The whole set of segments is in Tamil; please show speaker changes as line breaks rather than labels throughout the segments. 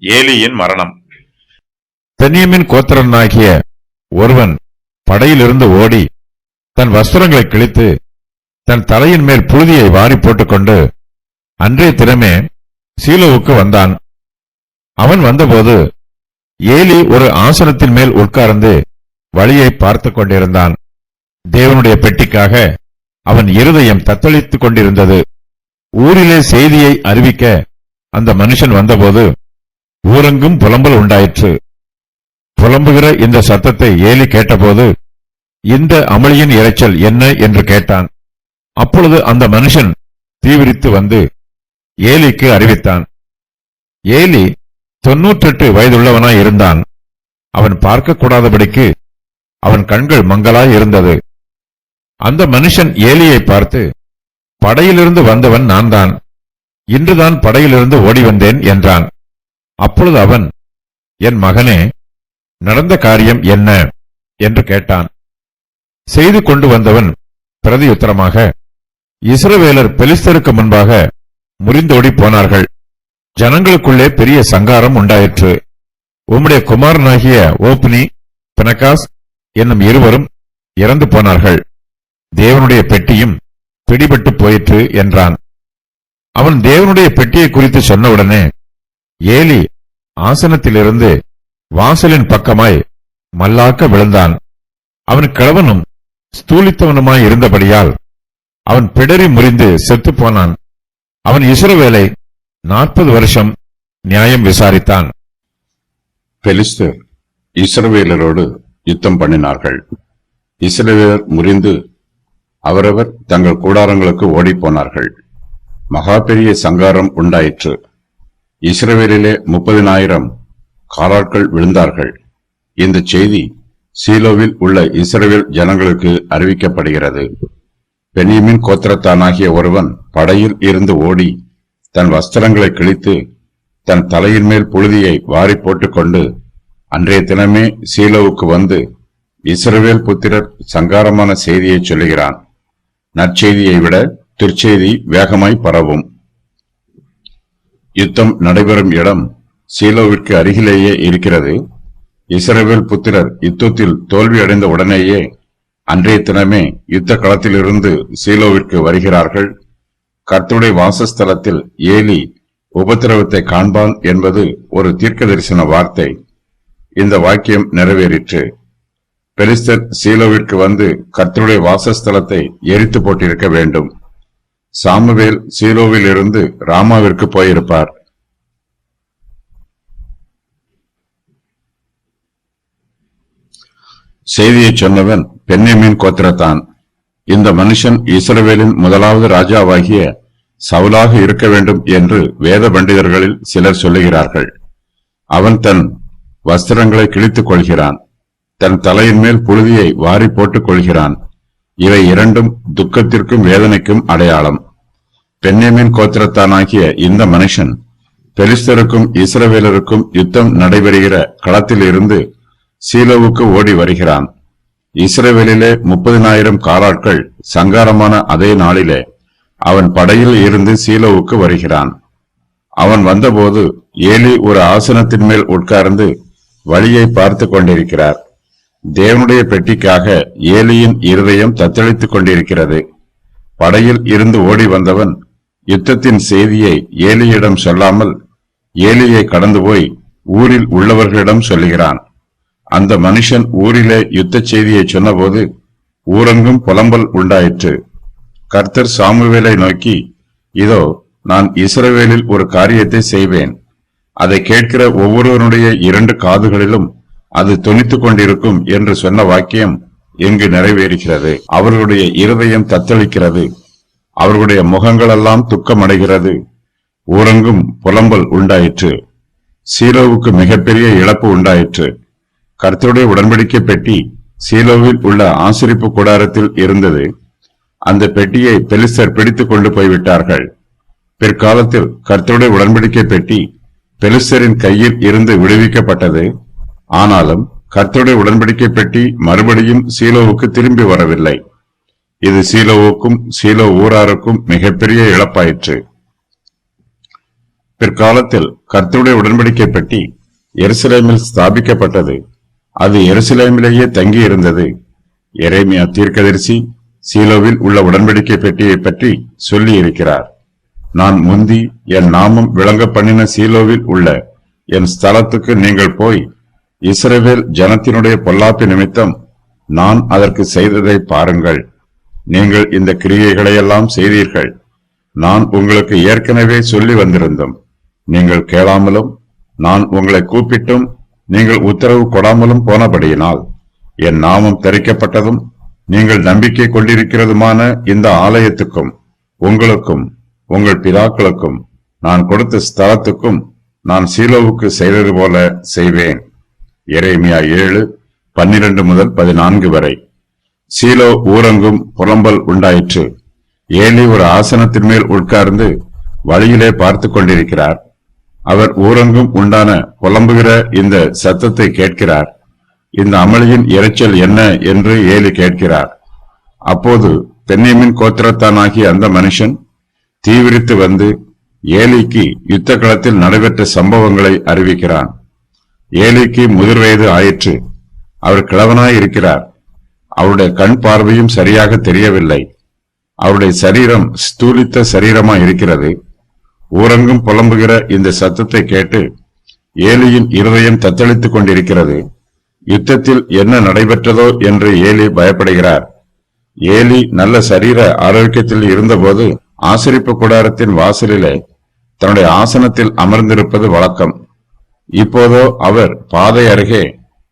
ஏலியின் மரணம்.
பென்யமீன் கோத்திரனாகிய ஒருவன் படையிலிருந்து ஓடி தன் வஸ்திரங்களை கிழித்து தன் தலையின் மேல் புழுதியை வாரி போட்டுக்கொண்டு அன்றைய தினமே சீலோவுக்கு வந்தான். அவன் வந்தபோது ஏலி ஒரு ஆசனத்தின் மேல் உட்கார்ந்து வழியை பார்த்து கொண்டிருந்தான். தேவனுடைய பெட்டிக்காக அவன் இருதயம் தத்தளித்துக் கொண்டிருந்தது. ஊரிலே செய்தியை அறிவிக்க அந்த மனுஷன் வந்தபோது ஊரெங்கும் புலம்பல் உண்டாயிற்று. புலம்புகிற இந்த சத்தத்தை ஏலி கேட்டபோது, இந்த அமளியின் இரைச்சல் என்ன என்று கேட்டான். அப்பொழுது அந்த மனுஷன் தீவிரித்து வந்து ஏலிக்கு அறிவித்தான். ஏலி 98 வயதுள்ளவனாய் இருந்தான். அவன் பார்க்கக்கூடாதபடிக்கு அவன் கண்கள் மங்கலாய் இருந்தது. அந்த மனுஷன் ஏலியை பார்த்து, படையிலிருந்து வந்தவன் நான் தான். இன்றுதான் படையிலிருந்து ஓடி வந்தேன் என்றான். அப்பொழுது அவன், என் மகனே, நடந்த காரியம் என்ன என்று கேட்டான். செய்து கொண்டு வந்தவன் பிரதியுத்தரமாக, இஸ்ரவேலர் பெலிஸ்தருக்கு முன்பாக முறிந்தோடி போனார்கள். ஜனங்களுக்குள்ளே பெரிய சங்காரம் உண்டாயிற்று. உம்முடைய குமாரனாகிய ஓப்னி, பினகாஸ் என்னும் இருவரும் இறந்து போனார்கள். தேவனுடைய பெட்டியும் பிடிபட்டு போயிற்று என்றான். அவன் தேவனுடைய பெட்டியை குறித்து சொன்னவுடனே ஏலி ஆசனத்திலிருந்து வாசலின் பக்கமாய் மல்லாக்க விழுந்தான். அவன் கிழவனும் ஸ்தூலித்தவனுமாய் இருந்தபடியால் அவன் பிடரி முறிந்து செத்துப்போனான். அவன் இஸ்ரவேலை 40 வருஷம் நியாயம் விசாரித்தான்.
பெலிஸ்தர் இஸ்ரவேலரோடு யுத்தம் பண்ணினார்கள். இஸ்ரவேலர் முறிந்து அவரவர் தங்கள் கூடாரங்களுக்கு ஓடிப்போனார்கள். மகா பெரிய சங்காரம் உண்டாயிற்று. இஸ்ரவேலிலே 30,000 காலாட்கள் விழுந்தார்கள். இந்த செய்தி சீலோவில் உள்ள இஸ்ரவேல் ஜனங்களுக்கு அறிவிக்கப்படுகிறது. பென்யமீன் கோத்திரத்தானாகிய ஒருவன் படையில் இருந்து ஓடி தன் வஸ்திரங்களை கிழித்து தன் தலையின் மேல் புழுதியை வாரி போட்டுக்கொண்டு அன்றைய தினமே சீலோவுக்கு வந்து இஸ்ரவேல் புத்திரர் சங்காரமான செய்தியை சொல்லுகிறான். நற்செய்தியை விட துர்ச்செய்தி வேகமாய் பரவும். யுத்தம் நடைபெறும் இடம் சீலோவிற்கு அருகிலேயே இருக்கிறது. இஸ்ரவேல் புத்திரர் யுத்தத்தில் தோல்வியடைந்த உடனேயே அன்றைய தினமே யுத்த களத்திலிருந்து சீலோவிற்கு வருகிறார்கள். கர்த்தருடைய வாசஸ்தலத்தில் ஏலி உபத்திரவத்தை காண்பான் என்பது ஒரு தீர்க்க தரிசன வார்த்தை. இந்த வாக்கியம் நிறைவேறிற்று. பெலிஸ்தர் சீலோவிற்கு வந்து கர்த்தருடைய வாசஸ்தலத்தை எரித்து போட்டிருக்க வேண்டும். சாமுவேல் சீலோவில் இருந்து ராமாவிற்கு போயிருப்பார். செய்தியை சொன்னவன் பென்யமீன் கோத்திரத்தான். இந்த மனுஷன் இஸ்ரவேலின் முதலாவது ராஜாவாகிய சவுலாக இருக்க வேண்டும் என்று வேத பண்டிதர்களில் சிலர் சொல்லுகிறார்கள். அவன் தன் வஸ்திரங்களை கிழித்துக் கொள்கிறான். தன் தலையின் மேல் புழுதியை வாரி போட்டுக் கொள்கிறான். இவை இரண்டும் துக்கத்திற்கும் வேதனைக்கும் அடையாளம். பென்யமீன் கோத்திரத்தானாகிய இந்த மனுஷன் பெலிஸ்தருக்கும் இஸ்ரவேலருக்கும் யுத்தம் நடைபெறுகிற களத்தில் இருந்து சீலோவுக்கு ஓடி வருகிறான். இஸ்ரவேலிலே 30,000 காலாட்கள் சங்காரமான அதே நாளிலே அவன் படையில் இருந்து சீலோவுக்கு வருகிறான். அவன் வந்தபோது ஏலி ஒரு ஆசனத்தின் மேல் உட்கார்ந்து வழியை பார்த்து கொண்டிருக்கிறார். தேவனுடைய பெட்டிக்காக ஏலியின் இருதயம் தத்தளித்துக் கொண்டிருக்கிறது. படையில் இருந்து ஓடி வந்தவன் யுத்தத்தின் செய்தியை ஏலியிடம் சொல்லாமல் ஏலியை கடந்து போய் ஊரில் உள்ளவர்களிடம் சொல்லுகிறான். அந்த மனுஷன் ஊரிலே யுத்த செய்தியை சொன்னபோது ஊரெங்கும் புலம்பல் உண்டாயிற்று. கர்த்தர் சாமுவேலை நோக்கி, இதோ நான் இஸ்ரவேலில் ஒரு காரியத்தை செய்வேன். அதை கேட்கிற ஒவ்வொருவனுடைய 2 காதுகளிலும் அது தொனித்துக் கொண்டிருக்கும் என்று சொன்ன வாக்கியம் எங்கு நிறைவேறுகிறது. அவர்களுடைய இருதயம் தத்தளிக்கிறது. அவர்களுடைய முகங்களெல்லாம் துக்கமடைகிறது. ஊரெங்கும் புலம்பல் உண்டாயிற்று. சீலோவுக்கு மிகப்பெரிய இழப்பு உண்டாயிற்று. கர்த்தருடைய உடன்படிக்கை பெட்டி சீலோவில் உள்ள ஆசரிப்பு கூடாரத்தில் இருந்தது. அந்த பெட்டியை பெலிஸ்தர் பிடித்துக் கொண்டு போய்விட்டார்கள். பிற்காலத்தில் கர்த்தருடைய உடன்படிக்கை பெட்டி பெலிஸ்தரின் கையில் இருந்து விடுவிக்கப்பட்டது. ஆனாலும் கர்த்தருடைய உடன்படிக்கை பெட்டி மறுபடியும் சீலோவுக்கு திரும்பி வரவில்லை. இது சீலோவுக்கும் சீலோ ஊராருக்கும் மிகப்பெரிய இழப்பாயிற்று. பிற்காலத்தில் கர்த்தருடைய உடன்படிக்கை பெட்டி எருசலேமில் ஸ்தாபிக்கப்பட்டது. அது எருசலேமிலேயே தங்கி இருந்தது. எரேமியா தீர்க்கதரிசி சீலோவில் உள்ள உடன்படிக்கை பெட்டியை பற்றி சொல்லி இருக்கிறார். நான் முந்தி என் நாமம் விளங்க பண்ணின சீலோவில் உள்ள என் ஸ்தலத்துக்கு நீங்கள் போய் இஸ்ரவேல் ஜனத்தினுடைய பொல்லாப்பு நிமித்தம் நான் அதற்கு செய்ததை பாருங்கள். நீங்கள் இந்த கிரியைகளையெல்லாம் செய்தீர்கள். நான் உங்களுக்கு ஏற்கனவே சொல்லி வந்திருந்தோம். நீங்கள் கேளாமலும் நான் உங்களை கூப்பிட்டும் நீங்கள் உத்தரவு கொடாமலும் போனபடியினால் என் நாமம் தரிக்கப்பட்டதும் நீங்கள் நம்பிக்கை கொண்டிருக்கிறதுமான இந்த ஆலயத்துக்கும் உங்களுக்கும் உங்கள் பிதாக்களுக்கும் நான் கொடுத்த ஸ்தலத்துக்கும் நான் சீலோவுக்கு செய்தது போல செய்வேன். எரேமியா 7:12-14 வரை. சீலோ ஊரங்கும் புலம்பல் உண்டாயிற்று. ஏலி ஒரு ஆசனத்தின் மேல் உட்கார்ந்து வழியிலே பார்த்து கொண்டிருக்கிறார். அவர் ஊரங்கும் உண்டான புலம்புகிற இந்த சத்தத்தை கேட்கிறார். இந்த அமளியின் இரைச்சல் என்ன என்று ஏலி கேட்கிறார். அப்போது பென்யமீன் கோத்திரத்தானாகிய அந்த மனுஷன் தீவிரித்து வந்து ஏலிக்கு யுத்த களத்தில் நடைபெற்ற சம்பவங்களை அறிவிக்கிறான். ஏலிக்கு முதிர் வயது ஆயிற்று. அவர் கிழவனாய் இருக்கிறார். அவருடைய கண் பார்வையும் சரியாக தெரியவில்லை. அவருடைய சரீரம் ஸ்தூலித்த சரீரமாய் இருக்கிறது. ஊரங்கும் புலம்புகிற இந்த சத்தத்தை கேட்டு ஏலியின் இருதயம் தத்தளித்துக் கொண்டிருக்கிறது. யுத்தத்தில் என்ன நடைபெற்றதோ என்று ஏலி பயப்படுகிறார். ஏலி நல்ல சரீர ஆரோக்கியத்தில் இருந்தபோது ஆசரிப்பு கூடாரத்தின் வாசலிலே தன்னுடைய ஆசனத்தில் அமர்ந்திருப்பது வழக்கம். இப்போதோ அவர் பாதை அருகே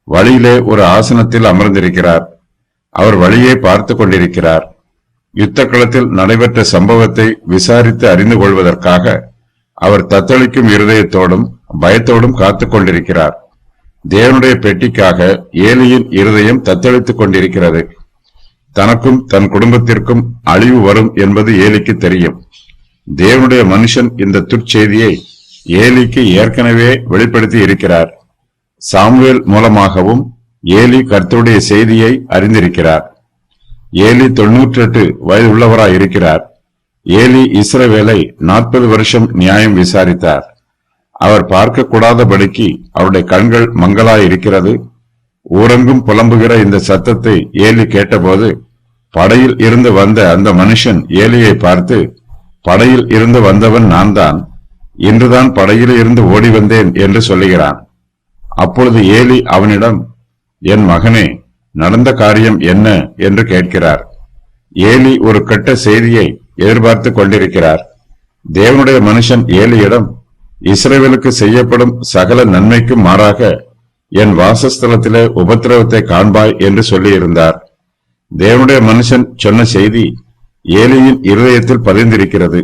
வழியிலே ஒரு ஆசனத்தில் அமர்ந்திருக்கிறார். அவர் வழியை பார்த்து கொண்டிருக்கிறார். யுத்த களத்தில் நடைபெற்ற சம்பவத்தை விசாரித்து அறிந்து கொள்வதற்காக அவர் தத்தளிக்கும் இருதயத்தோடும் பயத்தோடும் காத்துக் கொண்டிருக்கிறார். தேவனுடைய பெட்டிக்காக ஏலியின் இருதயம் தத்தளித்துக் கொண்டிருக்கிறது. தனக்கும் தன் குடும்பத்திற்கும் அழிவு வரும் என்பது ஏலிக்கு தெரியும். தேவனுடைய மனுஷன் இந்த துர்ச்செய்தியை ஏலிக்கு ஏற்கனவே வெளிப்படுத்தி இருக்கிறார். சாமுவேல் மூலமாகவும் ஏலி கர்த்தருடைய செய்தியை அறிந்திருக்கிறார். ஏலி 98 வயது உள்ளவராய் இருக்கிறார். ஏலி இஸ்ரவேலை 40 வருஷம் நியாயம் விசாரித்தார். அவர் பார்க்க கூடாதபடிக்கு அவருடைய கண்கள் மங்கலாய் இருக்கிறது. ஊரங்கும் புலம்புகிற இந்த சத்தத்தை ஏலி கேட்டபோது படையில் இருந்து வந்த அந்த மனுஷன் ஏலியை பார்த்து, படையில் இருந்து வந்தவன் நான் தான், இன்றுதான் படையில் இருந்து ஓடி வந்தேன் என்று சொல்லுகிறான். அப்பொழுது ஏலி அவனிடம், என் மகனே, நடந்த காரியம் என்ன என்று கேட்கிறார். ஏலி ஒரு கெட்ட செய்தியை எதிர்பார்த்து கொண்டிருக்கிறார். தேவனுடைய மனுஷன் ஏலியிடம், இஸ்ரவேலுக்கு செய்யப்படும் சகல நன்மைக்கும் மாறாக என் வாசஸ்தலத்திலே உபத்திரவத்தை காண்பாய் என்று சொல்லியிருந்தார். தேவனுடைய மனுஷன் சொன்ன செய்தி ஏலியின் இருதயத்தில் பதிந்திருக்கிறது.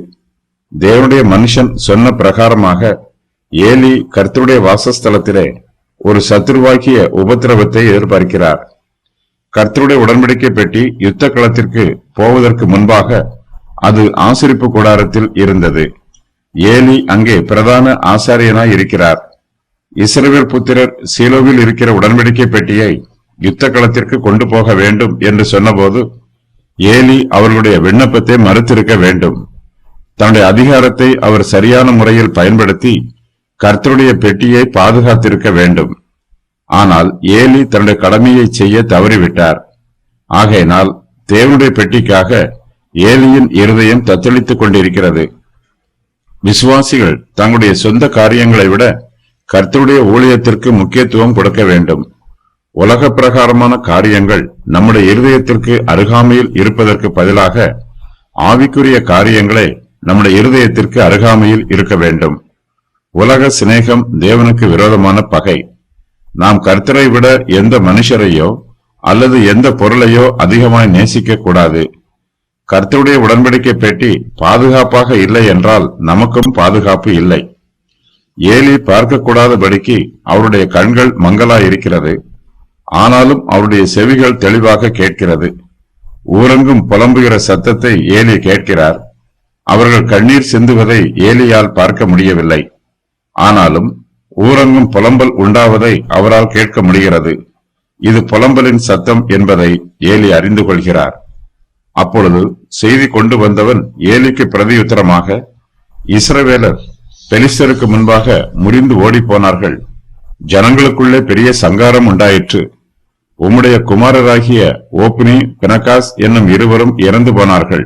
தேவனுடைய மனுஷன் சொன்ன பிரகாரமாக ஏலி கர்த்தருடைய வாசஸ்தலத்திலே ஒரு சத்துருவாக்கிய உபத்திரவத்தை எதிர்பார்க்கிறார். கர்த்தருடைய உடன்படிக்கை பெட்டி யுத்த களத்திற்கு போவதற்கு முன்பாக அது ஆசரிப்பு கூடாரத்தில் இருந்தது. ஏலி அங்கே பிரதான ஆசாரியனாய் இருக்கிறார். இஸ்ரவேல் புத்திரர் சீலோவில் இருக்கிற உடன்படிக்கை பெட்டியை யுத்த களத்திற்கு கொண்டு போக வேண்டும் என்று சொன்னபோது ஏலி அவர்களுடைய விண்ணப்பத்தை மறுத்திருக்க வேண்டும். தன்னுடைய அதிகாரத்தை அவர் சரியான முறையில் பயன்படுத்தி கர்த்தருடைய பெட்டியை பாதுகாத்திருக்க வேண்டும். ஆனால் ஏலி தன்னுடைய கடமையை செய்ய தவறிவிட்டார். ஆகையினால் தேவனுடைய பெட்டிக்காக ஏலியின் இருதயம் தத்தளித்துக் கொண்டிருக்கிறது. விசுவாசிகள் தங்களுடைய சொந்த காரியங்களை விட கர்த்தருடைய ஊழியத்திற்கு முக்கியத்துவம் கொடுக்க வேண்டும். உலக பிரகாரமான காரியங்கள் நம்முடைய இருதயத்திற்கு அருகாமையில் இருப்பதற்கு பதிலாக ஆவிக்குரிய காரியங்களே நம்முடைய இருதயத்திற்கு அருகாமையில் இருக்க வேண்டும். உலக சிநேகம் தேவனுக்கு விரோதமான பகை. நாம் கர்த்தரை விட எந்த மனுஷரையோ அல்லது எந்த பொருளையோ அதிகமாய் நேசிக்க கூடாது. கர்த்தருடைய உடன்படிக்கை பெட்டி பாதுகாப்பாக இல்லை என்றால் நமக்கும் பாதுகாப்பு இல்லை. ஏலி பார்க்கக்கூடாதபடிக்கு அவருடைய கண்கள் மங்கலாயிருக்கிறது. ஆனாலும் அவருடைய செவிகள் தெளிவாக கேட்கிறது. ஊரங்கும் புலம்புகிற சத்தத்தை ஏலி கேட்கிறார். அவர்கள் கண்ணீர் சிந்துவதை ஏலியால் பார்க்க முடியவில்லை. ஆனாலும் ஊரங்கும் புலம்பல் உண்டாவதை அவரால் கேட்க முடிகிறது. இது புலம்பலின் சத்தம் என்பதை ஏலி அறிந்து கொள்கிறார். அப்பொழுது செய்தி கொண்டு வந்தவன் ஏலிக்கு பிரதியுத்தரமாக, இஸ்ரவேலர் பெலிஸ்தருக்கு முன்பாக முறிந்து ஓடிப்போனார்கள். ஜனங்களுக்குள்ளே பெரிய சங்காரம் உண்டாயிற்று. உம்முடைய குமாரராகிய ஓப்னி பினகாஸ் என்னும் இருவரும் இறந்து போனார்கள்.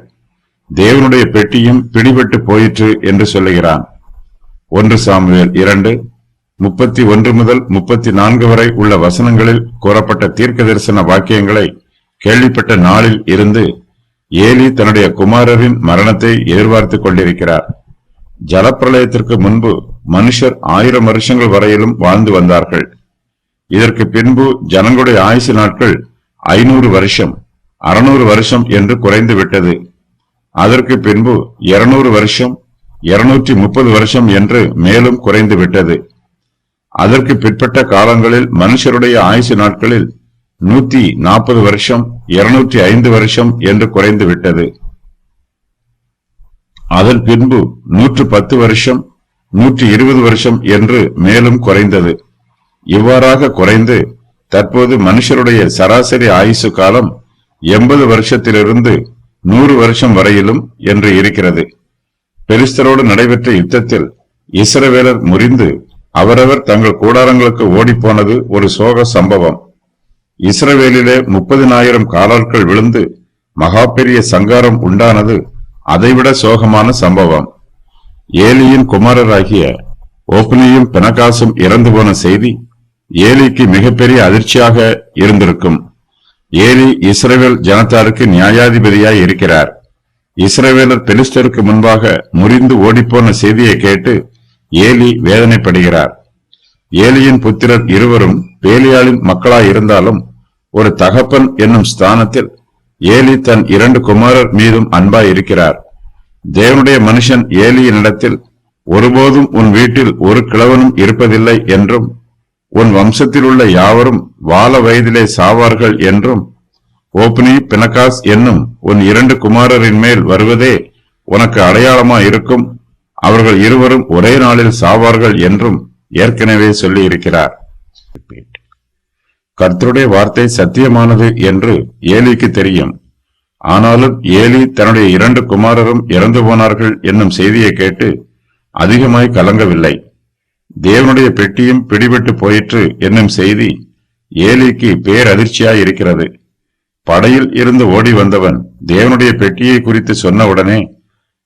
தேவனுடைய பெட்டியும் பிடிபட்டு போயிற்று என்று சொல்லுகிறான். 1 சாமுவேல் 2:31 முதல் 34 வரை உள்ள வசனங்களில் கூறப்பட்ட தீர்க்க தரிசன வாக்கியங்களை கேள்விப்பட்ட நாளில் இருந்து ஏலி தன்னுடைய குமாரரின் மரணத்தை எதிர்பார்த்துக் கொண்டிருக்கிறார். ஜலப்பிரளயத்திற்கு முன்பு மனுஷர் 1000 வருஷங்கள் வரையிலும் வாழ்ந்து வந்தார்கள். இதற்கு பின்பு ஜனங்களுடைய ஆயுசு நாட்கள் 500 வருஷம் 600 வருஷம் என்று குறைந்து விட்டது. அதற்கு பின்பு 200 வருஷம் 230 வருஷம் என்று மேலும் குறைந்து விட்டது. அதற்கு பிற்பட்ட காலங்களில் மனுஷருடைய ஆயுசு நாட்களில் 140 வருஷம் 205 வருஷம் என்று குறைந்து விட்டது. அதன் பின்பு 110 வருஷம் 120 வருஷம் என்று மேலும் குறைந்தது. இவ்வாறாக குறைந்து தற்போது மனுஷருடைய சராசரி ஆயுசு காலம் 80 வருஷத்திலிருந்து 100 வருஷம் வரையிலும் என்று இருக்கிறது. பெலிஸ்தரோடு நடைபெற்ற யுத்தத்தில் இஸ்ரவேலர் முறிந்து அவரவர் தங்கள் கூடாரங்களுக்கு ஓடிப்போனது ஒரு சோக சம்பவம். இஸ்ரவேலிலே 30,000 காலாட்கள் விழுந்து மகா பெரிய சங்காரம் உண்டானது அதைவிட சோகமான சம்பவம். ஏலியின் குமாரராகிய ஓப்னியும் பினகாசும் இறந்து போன செய்தி ஏலிக்கு மிகப்பெரிய அதிர்ச்சியாக இருந்திருக்கும். ஏலி இஸ்ரவேல் ஜனத்தாருக்கு நியாயாதிபதியாய் இருக்கிறார். இஸ்ரவேலர் பெலிஸ்தருக்கு முன்பாக முறிந்து ஓடிப்போன செய்தியை கேட்டு ஏலி வேதனைப்படுகிறார். ஏலியின் புத்திரர் இருவரும் பேலியாளின் மக்களாயிருந்தாலும் ஒரு தகப்பன் என்னும் ஸ்தானத்தில் ஏலி தன் 2 குமாரர் மீதும் அன்பாய் இருக்கிறார். தேவனுடைய மனுஷன் ஏலியினிடத்தில் ஒருபோதும் உன் வீட்டில் ஒரு கிழவனும் இருப்பதில்லை என்றும் உன் வம்சத்தில் உள்ள யாவரும் வால வயதிலே சாவார்கள் என்றும் ஓப்னி பினகாஸ் என்னும் உன் 2 குமாரரின் மேல் வருவதே உனக்கு அடையாளமாயிருக்கும், அவர்கள் இருவரும் ஒரே நாளில் சாவார்கள் என்றும் ஏற்கனவே சொல்லி இருக்கிறார். கர்த்தருடைய வார்த்தை சத்தியமானது என்று ஏலிக்கு தெரியும். ஆனாலும் ஏலி தன்னுடைய 2 குமாரரும் இறந்து போனார்கள் என்னும் செய்தியை கேட்டு அதிகமாய் கலங்கவில்லை. தேவனுடைய பெட்டியும் பிடிபட்டு போயிற்று என்னும் செய்தி ஏலிக்கு பேரதிர்ச்சியாய் இருக்கிறது. படையில் இருந்து ஓடி வந்தவன் தேவனுடைய பெட்டியை குறித்து சொன்னவுடனே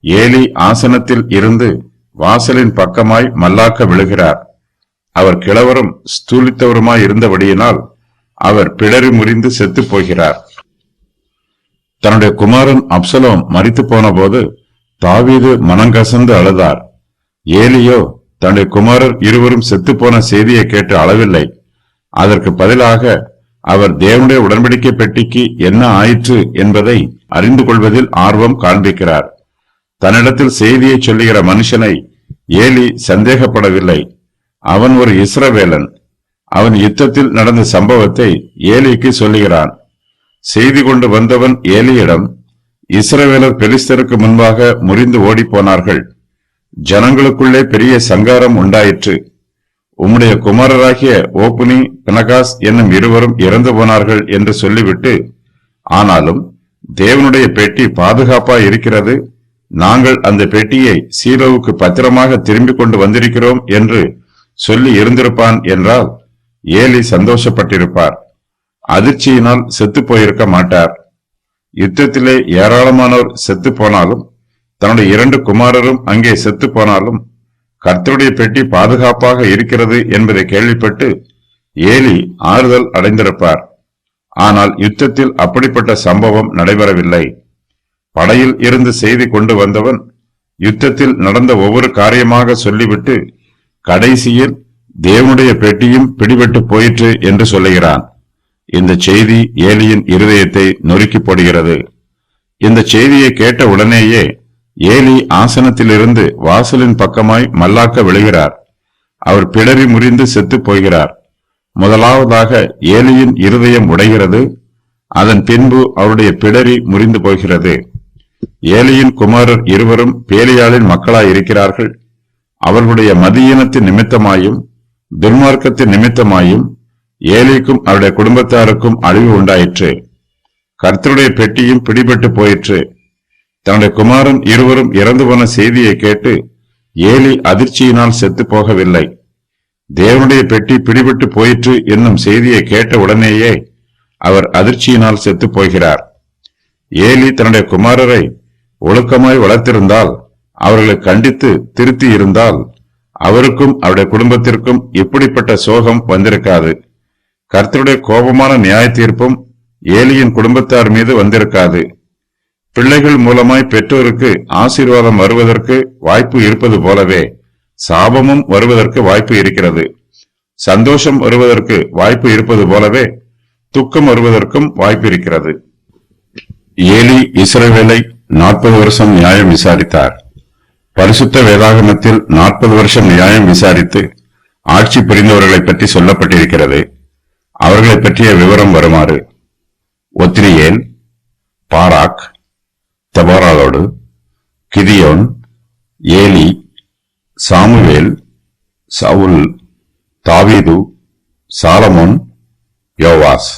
ஏலி ஆசனத்தில் இருந்து வாசலின் பக்கமாய் மல்லாக்க விழுகிறார். அவர் கிழவரும் ஸ்தூலித்தவருமாய் இருந்தபடியினால் அவர் பிடரி முறிந்து செத்து போகிறார். தன்னுடைய குமாரன் அப்சலோம் மரித்து போன போது தாவீது மனங்கசந்து அழுதார். ஏலியோ தன்னுடைய குமாரர் இருவரும் செத்து போன செய்தியை கேட்டு அழவில்லை. அதற்கு பதிலாக அவர் தேவனுடைய உடன்படிக்கை பெட்டிக்கு என்ன ஆயிற்று என்பதை அறிந்து கொள்வதில் ஆர்வம் காண்பிக்கிறார். தன்னிடத்தில் செய்தியை சொல்லுகிற மனுஷனை ஏலி சந்தேகப்படவில்லை. அவன் ஒரு இஸ்ரவேலன். அவன் யுத்தத்தில் நடந்த சம்பவத்தை ஏலிக்கு சொல்லுகிறான். செய்தி கொண்டு வந்தவன் ஏலியிடம், இஸ்ரவேலர் பெலிஸ்தருக்கு முன்பாக முறிந்து ஓடிப்போனார்கள். ஜனங்களுக்குள்ளே பெரிய சங்காரம் உண்டாயிற்று. உம்முடைய குமாரராகிய ஓப்னி பினகாஸ் என்னும் இருவரும் இறந்து போனார்கள் என்று சொல்லிவிட்டு, ஆனாலும் தேவனுடைய பெட்டி பாதுகாப்பாய் இருக்கிறது, நாங்கள் அந்த பெட்டியை சீலோவுக்கு பத்திரமாக திரும்பிக் கொண்டு வந்திருக்கிறோம் என்று சொல்லி இருந்திருப்பான் என்றால் ஏலி சந்தோஷப்பட்டிருப்பார். அதிர்ச்சியினால் செத்து போயிருக்க மாட்டார். யுத்தத்திலே ஏராளமானோர் செத்து போனாலும் தன்னுடைய 2 குமாரரும் அங்கே செத்து போனாலும் கர்த்தருடைய பெட்டி பாதுகாப்பாக இருக்கிறது என்பதை கேள்விப்பட்டு ஏலி ஆறுதல் அடைந்திருப்பார். ஆனால் யுத்தத்தில் அப்படிப்பட்ட சம்பவம் நடைபெறவில்லை. படையில் இருந்து செய்தி கொண்டு வந்தவன் யுத்தத்தில் நடந்த ஒவ்வொரு காரியமாக சொல்லிவிட்டு கடைசியில் தேவனுடைய பெட்டியும் பிடிபட்டு போயிற்று என்று சொல்லுகிறான். இந்த செய்தி ஏலியின் இருதயத்தை நொறுக்கி போடுகிறது. இந்த செய்தியை கேட்ட உடனேயே ஏலி ஆசனத்திலிருந்து வாசலின் பக்கமாய் மல்லாக்க விழுகிறார். அவர் பிடரி முறிந்து செத்து போகிறார். முதலாவதாக ஏலியின் இருதயம் உடைகிறது. அதன் பின்பு அவருடைய பிடரி முறிந்து போகிறது. ஏலியின் குமாரர் இருவரும் பேலியாளின் மக்களாயிருக்கிறார்கள். அவர்களுடைய மதியீனத்தின் நிமித்தமாயும் துன்மார்க்கத்தின் நிமித்தமாயும் ஏலிக்கும் அவருடைய குடும்பத்தாருக்கும் அழிவு உண்டாயிற்று. கர்த்தருடைய பெட்டியும் பிடிபட்டு போயிற்று. தன்னுடைய குமாரன் இருவரும் இறந்து போன செய்தியை கேட்டு ஏலி அதிர்ச்சியினால் செத்து போகவில்லை. தேவனுடைய பெட்டி பிடிபட்டு போயிற்று என்னும் செய்தியை கேட்ட உடனேயே அவர் அதிர்ச்சியினால் செத்து போகிறார். ஏலி தன்னுடைய குமாரரை ஒழுக்கமாய் வளர்த்திருந்தால், அவர்களை கண்டித்து திருத்தி இருந்தால், அவருக்கும் அவருடைய குடும்பத்திற்கும் இப்படிப்பட்ட சோகம் வந்திருக்காது. கர்த்தருடைய கோபமான நியாய தீர்ப்பும் ஏலியின் குடும்பத்தார் மீது வந்திருக்காது. பிள்ளைகள் மூலமாய் பெற்றோருக்கு ஆசீர்வாதம் வருவதற்கு வாய்ப்பு இருப்பது போலவே சாபமும் வருவதற்கு வாய்ப்பு இருக்கிறது. சந்தோஷம் வருவதற்கு வாய்ப்பு இருப்பது போலவே துக்கம் வருவதற்கும் வாய்ப்பு இருக்கிறது. ஏலி இஸ்ரவேலை 40 வருஷம் நியாயம் விசாரித்தார். பரிசுத்த வேதாகமத்தில் 40 வருஷம் நியாயம் விசாரித்து ஆட்சி புரிந்தவர்களை பற்றி சொல்லப்பட்டிருக்கிறது. அவர்களை பற்றிய விவரம் வருமாறு: ஒத்னியேல், பாராக், தெபோராளோடு, கிதியோன், ஏலி, சாமுவேல், சவுல், தாவீது, சாலமோன், யோவாஸ்.